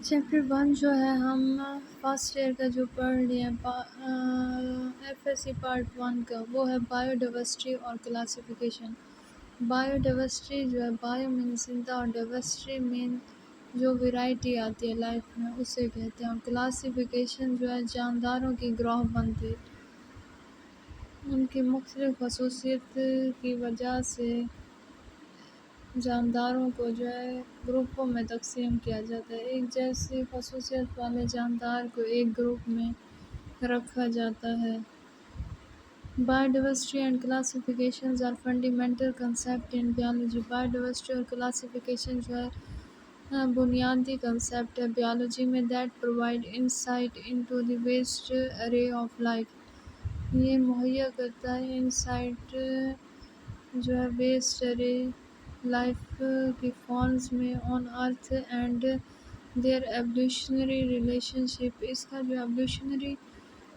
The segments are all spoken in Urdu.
چیپٹر 1 جو ہے ہم فرسٹ ایئر کا جو پڑھ رہے ہیں ایف ایس سی پارٹ 1 کا، وہ ہے بایو ڈائیورسٹی اور کلاسیفیکیشن۔ بایو ڈائیورسٹی جو ہے، بایو مین زندہ اور ڈائیورسٹی مین جو ویرائٹی آتی ہے لائف میں اسے کہتے ہیں، اور کلاسیفیکیشن جو ہے جانداروں کی گروہ بندی، ان کی مختلف خصوصیت کی وجہ سے جانداروں کو جو ہے گروپوں میں تقسیم کیا جاتا ہے۔ ایک جیسی خصوصیت والے جاندار کو ایک گروپ میں رکھا جاتا ہے۔ Biodiversity and classifications are fundamental concept in biology۔ Biodiversity اور classification جو ہے بنیادی کنسیپٹ ہے بیالوجی میں that provide insight into the vast array of life۔ یہ مہیا کرتا ہے انسائٹ جو ہے ویسٹ ارے لائف کی فارمز میں on earth and their evolutionary relationship۔ اس کا جو ایولیوشنری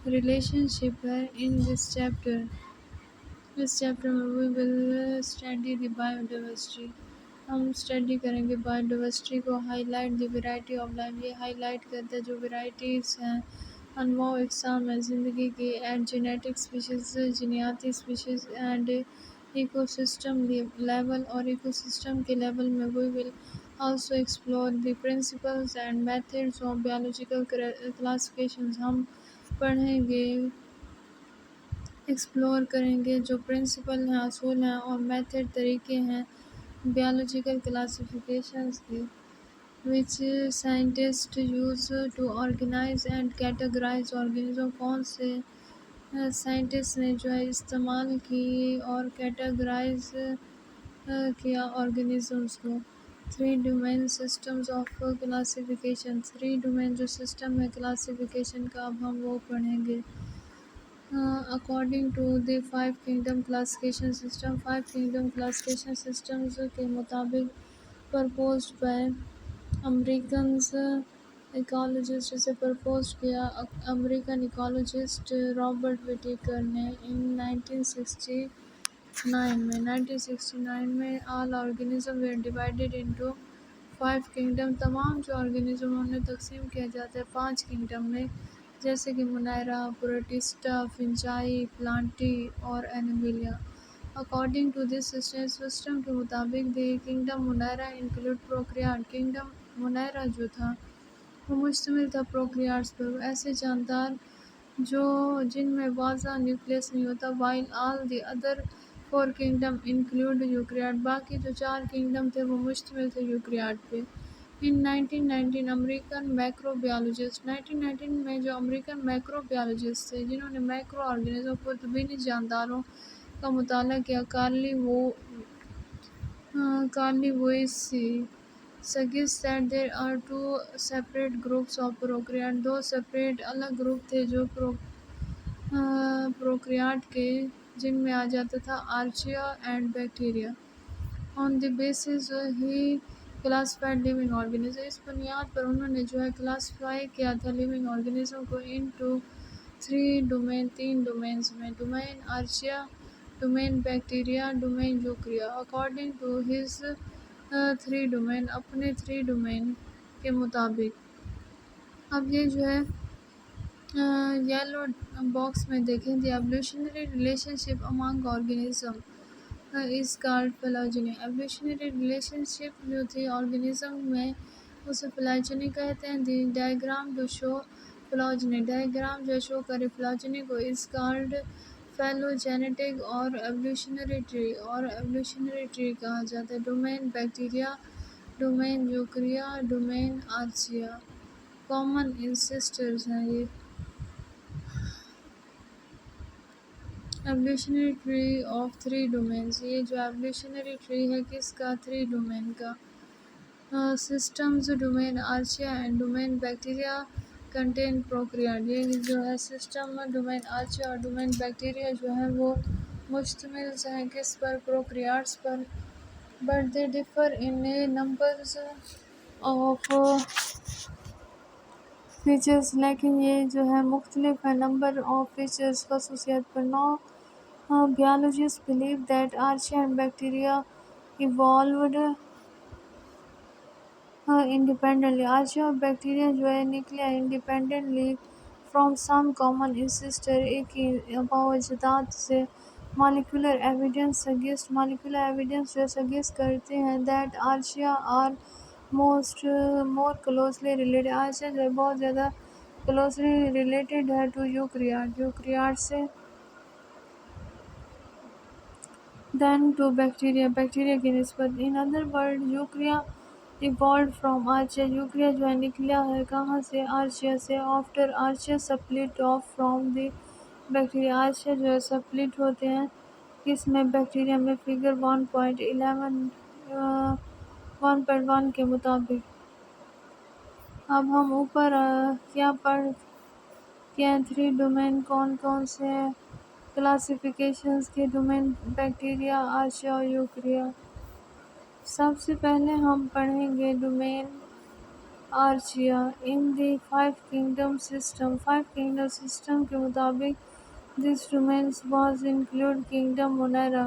ریلیشن شپ ہے ان دس چیپٹر۔ اس چیپٹر میں we will study the biodiversity۔ ہم اسٹڈی کریں گے بایو ڈائیورسٹی کو۔ High light the variety of life. یہ ہائی لائٹ کرتا ہے جو ویرائٹیز ہیں، انواع و اقسام ہیں زندگی کی، اینڈ جینیٹک اسپیشیز، جینیاتی species, and ecosystem level, اور ایکو سسٹم کے لیول میں we will also explore the principles and methods of biological classifications۔ ہم پڑھیں گے، ایکسپلور کریں گے جو پرنسپل ہیں، اصول ہیں، اور میتھڈ طریقے ہیں biological classifications کے which scientists use to organize and categorize organisms۔ کون سے سائنٹسٹ نے جو ہے استعمال کی اور کیٹاگرائز کیا آرگنزمس کو۔ 3 domain systems of classification۔ 3 domain جو سسٹم ہے کلاسیفیکیشن کا، اب ہم وہ پڑھیں گے۔ According to the 5 kingdom classification system۔ 5 kingdom classification systems کے مطابق proposed by امریکنز ایکالوجسٹ، اسے پرپوز کیا امریکن ایکالوجسٹ رابرٹ وٹیکر نے in 1969 میں۔ all organisms were divided into 5 kingdom۔ تمام جو آرگنزم انہیں تقسیم کیا جاتا ہے 5 کنگڈم میں، جیسے کہ منیرا، پروٹسٹا، فنجائی، پلانٹی اور Animalia. According to this system۔ اس سسٹم کے مطابق the kingdom Monera include prokaryote۔ Kingdom Monera جو تھا وہ مشتمل تھا پروکریاٹس پر، ایسے جاندار جن میں واضح نیوکلیس نہیں ہوتا، while all the other 4 kingdom include eukaryote۔ باقی جو 4 کنگڈم تھے وہ مشتمل تھے یوکریاٹ پہ۔ in 1919 American مائکروبیولوجسٹ۔ 1919 میں جو امریکن مائکروبیولوجسٹ تھے جنہوں نے مائکرو آرگنزم خردبینی جانداروں کا مطالعہ کیا، کارلی وویسی suggests that there are 2 separate groups of prokaryote۔ 2 separate الگ گروپ تھے جو پروکریاٹ کے، جن میں آ جاتا تھا Archaea and bacteria. on the basis he classified living organisms۔ اس بنیاد پر انہوں نے جو ہے کلاسیفائی کیا تھا living organism کو into 3 domain، 3 ڈومینز میں، domain Archaea, domain bacteria, domain Eukarya. according to his 3 domain، اپنے 3 ڈومین کے مطابق۔ اب یہ جو ہے یلو باکس میں دیکھیں the evolutionary relationship among organisms is called phylogeny۔ Evolutionary relationship جو تھی آرگنزم میں اسے فلاجنی کہتے ہیں۔ The diagram to show phylogeny, diagram جو شو کرے فلاجنی کو از کالڈ فیلوجینیٹک اور ایولیوشنری ٹری، اور ایولیوشنری ٹری کہا جاتا ہے۔ Domain bacteria, domain Eukarya, domain Archaea common ancestors ہیں۔ یہ ایولیوشنری ٹری آف 3 ڈومینز۔ یہ جو ایولیوشنری ٹری ہے کس کا؟ 3 ڈومین کا۔ Systems domain Archaea and domain bacteria contain prokaryote. یہ جو ہے سسٹم ڈومین آرچیا اور ڈومین بیکٹیریا جو ہے وہ مشتمل ہیں کس پر؟ پروکریاٹس پر۔ But they differ in a numbers of features, لیکن یہ جو ہے مختلف ہے نمبر آف فیچرز، خصوصیات پر۔ نو biologists believe that archaea and bacteria evolved independently. Archaea of bacteria جو ہے نکلے independently from some common ancestor. ایک ہی باوجدات سے molecular evidence جو suggest کرتے ہیں that archaea are more closely related. archaea جو ہے بہت زیادہ closely related ہے to eukaryote سے than to bacteria کی نسبت. In other words, eukarya evolved from archaea. eukarya جو ہے نکلا ہے کہاں سے؟ archaea سے. After archaea split off from the bacteria. archaea جو ہے split ہوتے ہیں کس میں؟ بیکٹیریا میں. فگر 1.1 کے مطابق. اب ہم اوپر کیا پڑھ کے ہیں؟ 3 ڈومین کون کون سے ہیں؟ کلاسیفیکیشنز کے ڈومین بیکٹیریا، archaea اور یوکریا. سب سے پہلے ہم پڑھیں گے domain archaea in the five kingdom system. five kingdom system کے مطابق this domain was include kingdom Monera.